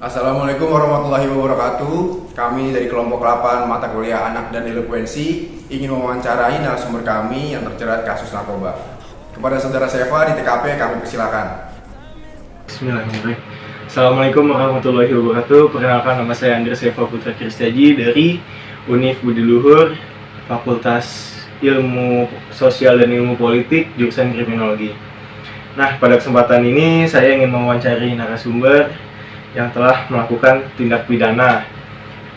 Assalamualaikum warahmatullahi wabarakatuh. Kami dari kelompok 8 mata kuliah anak dan elokuensi ingin mewawancarai narasumber kami yang terjerat kasus narkoba. Kepada saudara Seva di TKP kami persilakan. Bismillahirrahmanirrahim. Assalamualaikum warahmatullahi wabarakatuh. Perkenalkan, nama saya Andres Seva Putra Kristiaji dari Univ Budi Luhur, Fakultas Ilmu Sosial dan Ilmu Politik, jurusan Kriminologi. Nah, pada kesempatan ini saya ingin mewawancari narasumber yang telah melakukan tindak pidana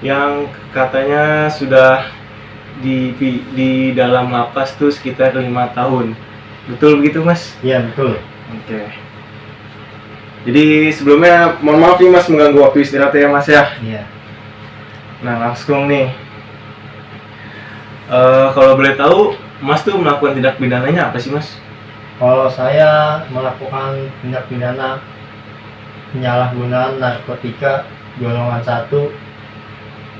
yang katanya sudah di dalam lapas tuh sekitar 5 tahun. Betul begitu, Mas? Iya, betul. Oke. Jadi sebelumnya mohon maaf nih Mas mengganggu waktu istirahat ya Mas ya. Iya. Nah, langsung nih. Kalau boleh tahu, Mas tuh melakukan tindak pidananya apa sih, Mas? Kalau saya melakukan tindak pidana penyalahgunaan narkotika golongan 1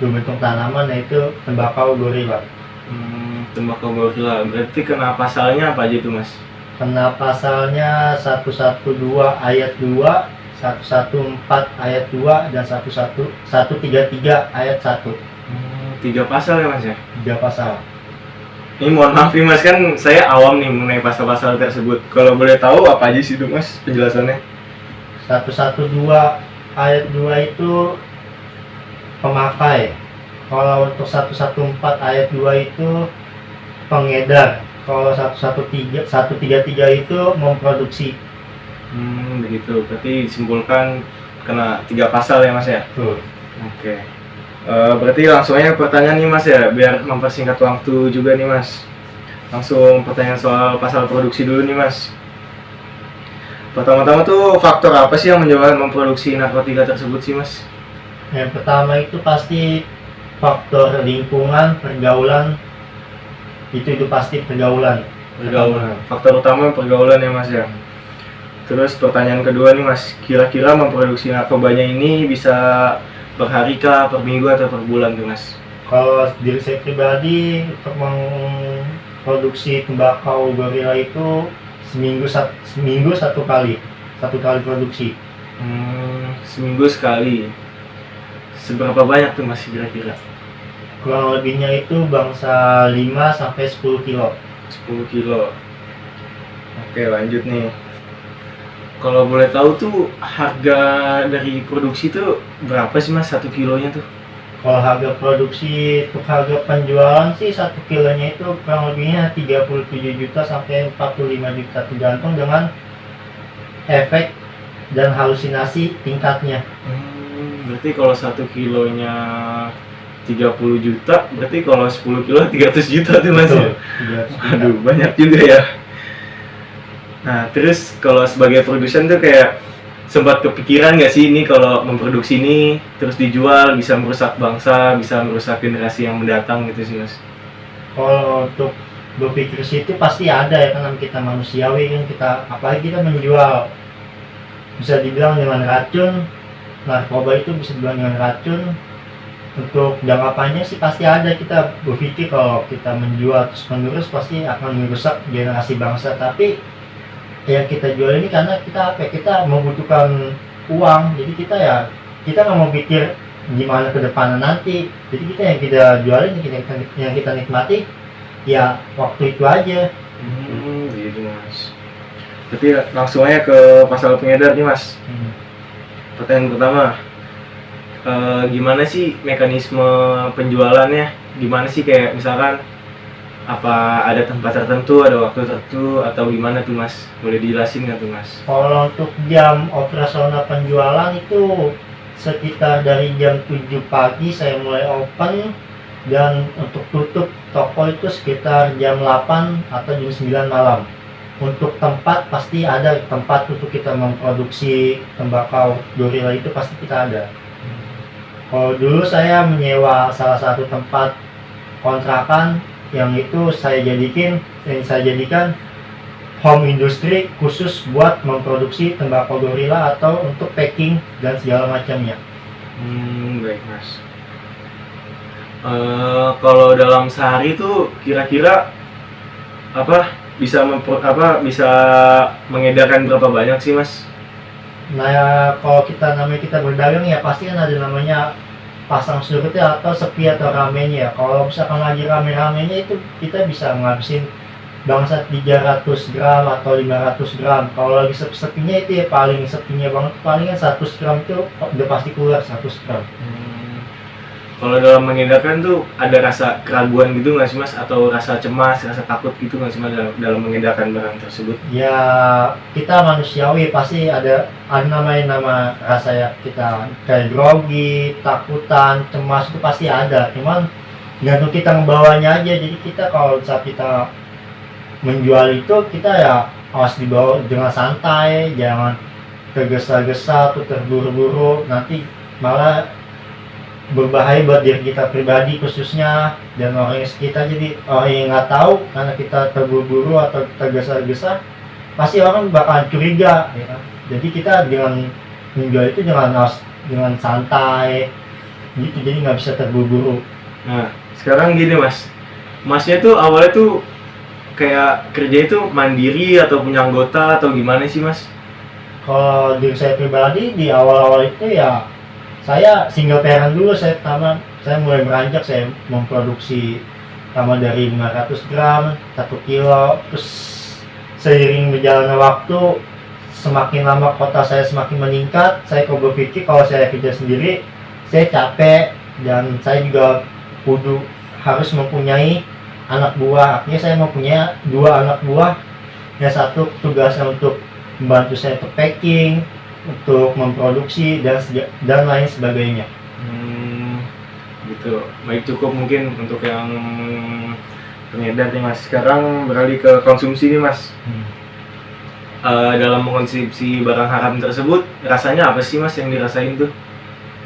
berbentuk tanaman, yaitu tembakau gorila. Tembakau gorila. Berarti kena pasalnya apa aja itu, Mas? Kena pasalnya 112 ayat 2, 114 ayat 2, dan 133 ayat 1. 3 pasal ya Mas ya? 3 pasal. Ini mohon maaf nih Mas, kan saya awam nih mengenai pasal-pasal tersebut. Kalau boleh tahu apa aja sih itu Mas penjelasannya? 112 ayat 2 itu pemakai. Kalau untuk 114 ayat 2 itu pengedar. Kalau 133 itu memproduksi. Begitu. Berarti disimpulkan kena 3 pasal ya Mas ya? Tuh. Oke. Berarti langsung aja pertanyaan nih Mas ya, biar mempersingkat waktu juga nih Mas. Langsung pertanyaan soal pasal produksi dulu nih Mas. Pertama-tama tuh faktor apa sih yang menyebabkan memproduksi narkotika tersebut sih Mas? Yang pertama itu pasti faktor lingkungan, pergaulan. Itu pasti pergaulan. Pergaulan. Faktor utama pergaulan ya Mas ya. Terus pertanyaan kedua nih Mas, kira-kira memproduksi narkobanya ini bisa per hari kah, per minggu atau per bulan tuh Mas? Kalau diri saya pribadi untuk memproduksi tembakau gorila itu seminggu satu kali produksi. Seminggu sekali. Seberapa banyak tuh Mas kira-kira? Kurang lebihnya itu bangsa 5 sampai 10 kilo. 10 kilo. Oke, lanjut nih. Kalau boleh tahu tuh harga dari produksi tuh berapa sih Mas 1 kilonya tuh? Kalau harga produksi untuk harga penjualan sih 1 kilonya itu kurang lebihnya 37 juta sampai 45 juta, tergantung dengan efek dan halusinasi tingkatnya. Berarti kalau 1 kilonya 30 juta, berarti kalau 10 kilo 300 juta tuh Mas ya? Aduh, banyak juga ya. Nah, terus kalau sebagai produsen tuh kayak sempat kepikiran nggak sih ini kalau memproduksi ini terus dijual bisa merusak bangsa, bisa merusak generasi yang mendatang gitu sih Mas? Kalau untuk berpikir situ pasti ada ya, karena kita manusiawi kan, kita apalagi kita menjual bisa dibilang dengan racun, narkoba itu bisa dibilang dengan racun. Untuk jangka panjang sih pasti ada, kita berpikir kalau kita menjual terus menerus pasti akan merusak generasi bangsa. Tapi yang kita jual ini karena kita membutuhkan uang, jadi kita nggak mau pikir gimana ke depannya nanti. Jadi yang kita jualin, yang kita nikmati ya waktu itu aja. Gitu Mas. Berarti langsung aja ke pasal pengedar nih Mas. Pertanyaan pertama, gimana sih mekanisme penjualannya? Gimana sih, kayak misalkan apa ada tempat tertentu, ada waktu tertentu, atau gimana tuh Mas? Boleh dijelasin nggak tuh Mas? Kalau untuk jam operasional penjualan itu sekitar dari jam 7 pagi saya mulai open, dan untuk tutup toko itu sekitar jam 8 atau jam 9 malam. Untuk tempat pasti ada tempat untuk kita memproduksi tembakau gorila, itu pasti kita ada. Kalau dulu saya menyewa salah satu tempat kontrakan yang itu saya jadikan home industry khusus buat memproduksi tembakau gorila atau untuk packing dan segala macamnya. Baik Mas. Kalau dalam sehari itu kira-kira bisa bisa mengedarkan berapa banyak sih Mas? Nah ya, kalau kita berdagang ya pasti kan ada namanya pasang surutnya atau sepi atau ramenya ya. Kalau misalkan lagi rame-ramenya itu kita bisa ngabisin bangsat 300 gram atau 500 gram. Kalau lagi sepi-sepinya itu ya paling sepinya banget palingan 100 gram itu udah pasti keluar 100 gram. Kalau dalam mengedarkan tuh ada rasa keraguan gitu nggak sih mas? Atau rasa cemas, rasa takut gitu nggak sih mas dalam mengedarkan barang tersebut? Ya kita manusiawi pasti ada namanya rasa ya, kita kayak grogi, takutan, cemas itu pasti ada. Cuman gantung kita membawanya aja. Jadi kita kalau saat kita menjual itu kita ya harus dibawa dengan santai, jangan tergesa-gesa atau terburu-buru, nanti malah berbahaya buat diri kita pribadi khususnya dan orang yang sekitar. Jadi orang yang nggak tahu karena kita terburu-buru atau tergesa-gesa pasti orang bakalan curiga ya kan? Jadi kita dengan menjual itu dengan santai gitu, jadi nggak bisa terburu-buru. Nah sekarang gini mas, masnya tuh awalnya tuh kayak kerja itu mandiri atau punya anggota atau gimana sih mas? Kalau diri saya pribadi di awal-awal itu ya saya single parent dulu. Saya mulai beranjak, saya memproduksi pertama dari 500 gram, 1 kilo, terus seiring berjalannya waktu semakin lama kota saya semakin meningkat, saya kok berpikir kalau saya kerja sendiri saya capek dan saya juga kudu harus mempunyai anak buah. Artinya saya mempunyai 2 anak buah, yang satu tugasnya untuk membantu saya untuk packing, untuk memproduksi dan lain sebagainya. Gitu. Baik, cukup mungkin untuk yang pengedar nih mas. Sekarang beralih ke konsumsi nih mas. Dalam mengkonsumsi barang haram tersebut, rasanya apa sih mas yang dirasain tuh?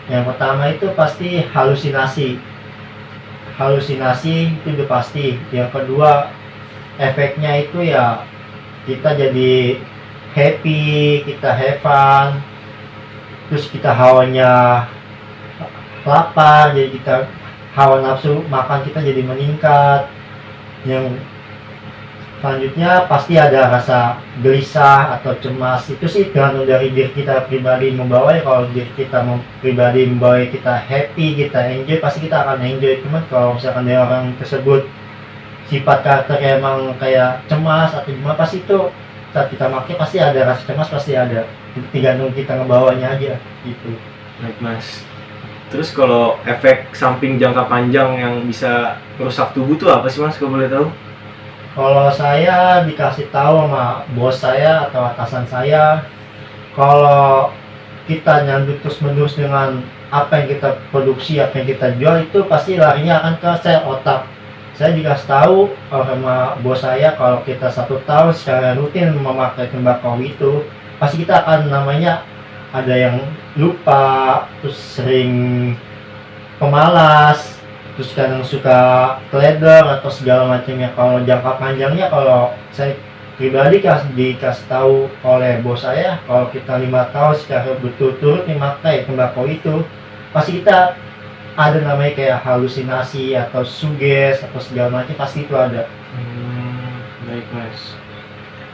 Yang pertama itu pasti halusinasi. Halusinasi itu udah pasti. Yang kedua efeknya itu ya kita jadi happy, kita have fun, terus kita hawanya lapar, jadi kita hawa nafsu makan kita jadi meningkat. Yang selanjutnya pasti ada rasa gelisah atau cemas. Itu sih tergantung dari diri kita pribadi membawa. Kalau diri kita pribadi membawa kita happy, kita enjoy, pasti kita akan enjoy. Cuman kalau misalkan dari orang tersebut sifat karakternya emang kayak cemas atau gimana, pasti itu saat kita pakai pasti ada rasa cemas, pasti ada. Tergantung kita ngebawanya aja gitu. Baik mas. Terus kalau efek samping jangka panjang yang bisa merusak tubuh tuh apa sih mas, kalau boleh tahu? Kalau saya dikasih tahu sama bos saya atau atasan saya, kalau kita nyambut terus menerus dengan apa yang kita produksi, apa yang kita jual, itu pasti larinya akan ke sel otak. Saya dikasih tahu sama bos saya kalau kita 1 tahun secara rutin memakai tembakau itu, pasti kita akan namanya ada yang lupa, terus sering pemalas, terus kadang suka teledor atau segala macamnya. Kalau jangka panjangnya, kalau saya pribadi dikasih tahu oleh bos saya, kalau kita 5 tahun secara berturut-turut memakai tembakau itu, pasti kita ada namanya kayak halusinasi atau suges atau segala macam, pasti itu ada. Baik mas.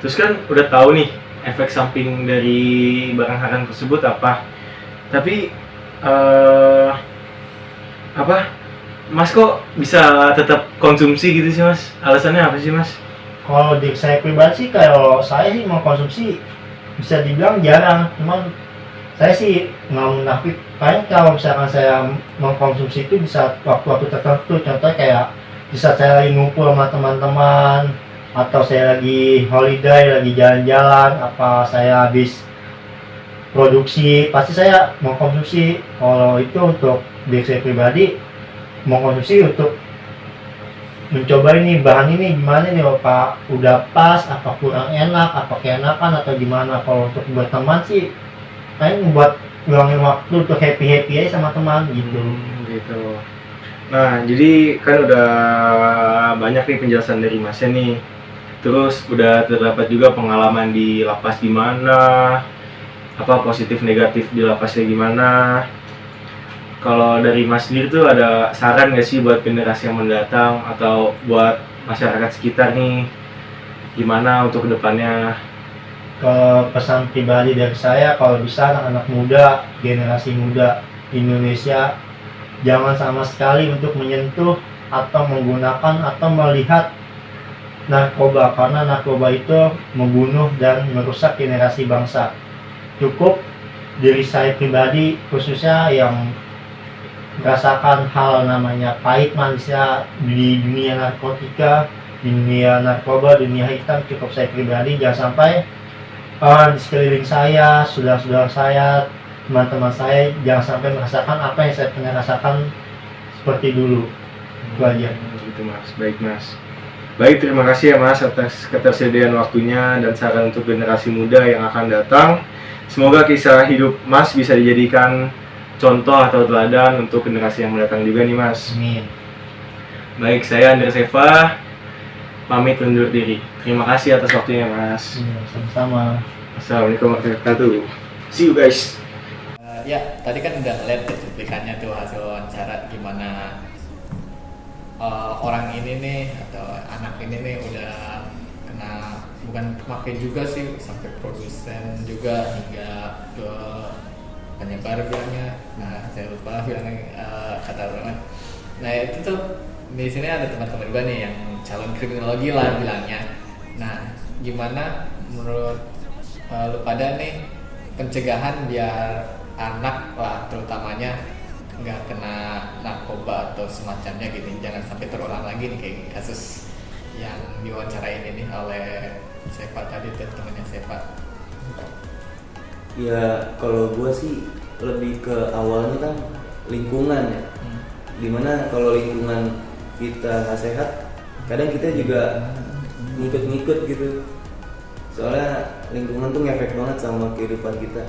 Terus kan udah tahu nih efek samping dari barang haram tersebut apa, tapi mas kok bisa tetap konsumsi gitu sih mas? Alasannya apa sih mas? Kalau di saya pribadi sih, kalau saya sih mau konsumsi bisa dibilang jarang, cuman saya sih nggak munafik. Paling kalau misalkan saya mengkonsumsi itu bisa waktu-waktu tertentu, contohnya kayak bisa saya lagi ngumpul sama teman-teman, atau saya lagi holiday, lagi jalan-jalan, apa saya habis produksi, pasti saya mengkonsumsi. Kalau itu untuk diri saya pribadi, mengkonsumsi untuk mencoba ini bahan ini gimana nih, apa udah pas, apa kurang enak, apa keenakan atau gimana. Kalau untuk berteman sih kayak membuat luangin waktu untuk happy aja sama teman gitu. Gitu. Nah jadi kan udah banyak nih penjelasan dari masnya nih, terus udah terdapat juga pengalaman di lapas gimana, apa positif negatif di lapasnya gimana. Kalau dari mas sendiri tuh ada saran nggak sih buat generasi yang mendatang atau buat masyarakat sekitar nih, gimana untuk kedepannya? pesan pribadi dari saya, kalau bisa anak-anak muda, generasi muda Indonesia jangan sama sekali untuk menyentuh atau menggunakan atau melihat narkoba, karena narkoba itu membunuh dan merusak generasi bangsa. Cukup diri saya pribadi khususnya yang merasakan hal namanya pahit manisnya di dunia narkotika, di dunia narkoba, dunia hitam. Cukup saya pribadi, jangan sampai di sekeliling saya, saudara-saudara saya, teman-teman saya jangan sampai merasakan apa yang saya pernah rasakan seperti dulu. Itu aja. Gitu Mas, baik Mas. Baik, terima kasih ya Mas atas ketersediaan waktunya dan saran untuk generasi muda yang akan datang. Semoga kisah hidup Mas bisa dijadikan contoh atau teladan untuk generasi yang mendatang juga nih Mas. Amin. Baik, saya Andres Eva, pamit undur diri. Terima kasih atas waktunya Mas. Sama-sama. Assalamualaikum warahmatullahi wabarakatuh. See you guys. Ya, tadi kan udah lihat cuplikannya tuh hasil wawancara gimana orang ini nih atau anak ini nih udah kena, bukan pemakai juga sih, sampai produsen juga hingga ke penyebar bilangnya. Nah, saya lupa bilangnya kata orang. Nah, itu tuh di sini ada teman-teman juga nih yang calon kriminologi lah bilangnya. Nah, gimana menurut lu pada nih pencegahan biar anak lah terutamanya nggak kena narkoba atau semacamnya gitu, jangan sampai terulang lagi nih kayak kasus yang diwawancarain ini oleh Sefa tadi dan temannya Sefa. Ya kalau gue sih lebih ke awalnya kan lingkungan ya, dimana kalau lingkungan kita nggak sehat, kadang kita juga ngikut-ngikut gitu, soalnya lingkungan tuh ngefek banget sama kehidupan kita.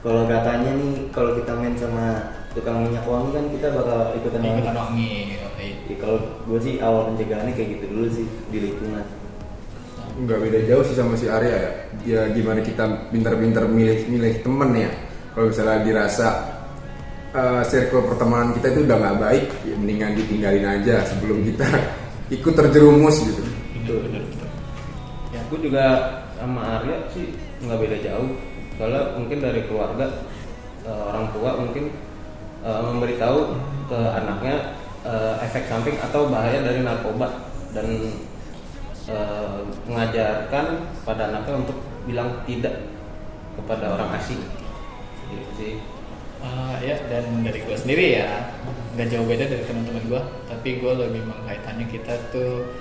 Kalau katanya nih, kalau kita main sama tukang minyak wangi kan kita bakal ikutan wangi. Ya, kalau gue sih awal pencegahannya kayak gitu dulu sih di lingkungan. Nggak beda jauh sih sama si Arya ya. Ya gimana kita pintar-pintar milih temen ya. Kalau misalnya dirasa circle pertemanan kita itu udah nggak baik, ya mendingan ditinggalin aja sebelum kita ikut terjerumus gitu. Betul. Ya, gue juga sama Arya sih nggak beda jauh. Soalnya mungkin dari keluarga, orang tua mungkin memberitahu ke anaknya efek samping atau bahaya dari narkoba dan mengajarkan pada anaknya untuk bilang tidak kepada orang asing. Gitu sih. Ya, dan dari gue sendiri ya nggak jauh beda dari teman-teman gue, tapi gue lebih mengkaitannya kita tuh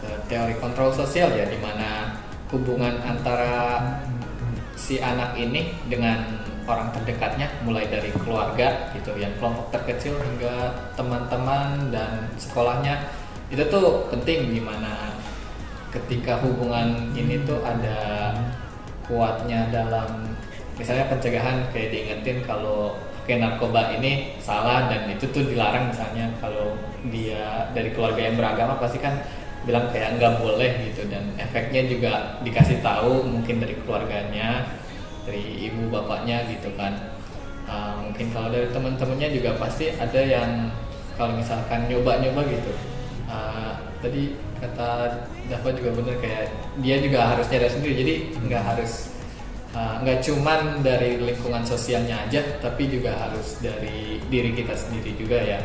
ke teori kontrol sosial ya, dimana hubungan antara si anak ini dengan orang terdekatnya, mulai dari keluarga gitu, yang kelompok terkecil hingga teman-teman dan sekolahnya, itu tuh penting, gimana ketika hubungan ini tuh ada kuatnya dalam misalnya pencegahan, kayak diingetin kalau pakai narkoba ini salah dan itu tuh dilarang, misalnya kalau dia dari keluarga yang beragama pasti kan bilang kayak nggak boleh gitu, dan efeknya juga dikasih tahu mungkin dari keluarganya, dari ibu bapaknya gitu kan. Mungkin kalau dari teman-temannya juga pasti ada yang kalau misalkan nyoba-nyoba gitu. Tadi kata Dava juga bener, kayak dia juga harus nyadar sendiri, jadi nggak cuman dari lingkungan sosialnya aja, tapi juga harus dari diri kita sendiri juga ya.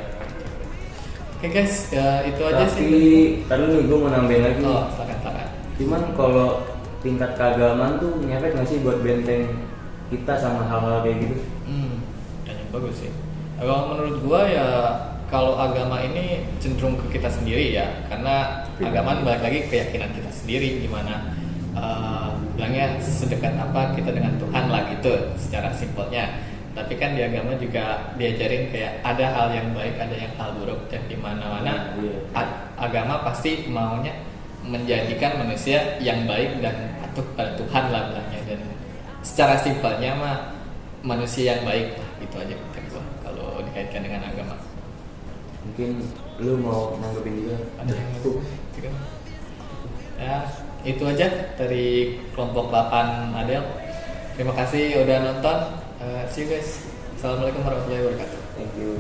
Oke guys, itu aja sih. Tapi tadi nih gue mau nambahin lagi. Oh, silakan. Cuman kalau tingkat keagamaan tuh ngefek nggak sih buat benteng kita sama hal-hal kayak gitu? Dan yang bagus sih. Kalau menurut gua ya, kalau agama ini cenderung ke kita sendiri ya, karena agama balik lagi keyakinan kita sendiri, gimana bilangnya sedekat apa kita dengan Tuhan lah gitu secara simpelnya. Tapi kan di agama juga diajarin kayak ada hal yang baik, ada yang hal buruk, dan di mana-mana agama pasti maunya menjadikan manusia yang baik dan patuh pada Tuhan lah bilangnya. Dan secara simpelnya mah manusia yang baik lah, gitu aja kata gua kalau dikaitkan dengan agama. Mungkin lu mau nanggepin juga? Ada yang mau juga? Ya, itu aja dari kelompok 8 Adel. Terima kasih udah nonton. See you guys. Assalamualaikum warahmatullahi wabarakatuh. Thank you.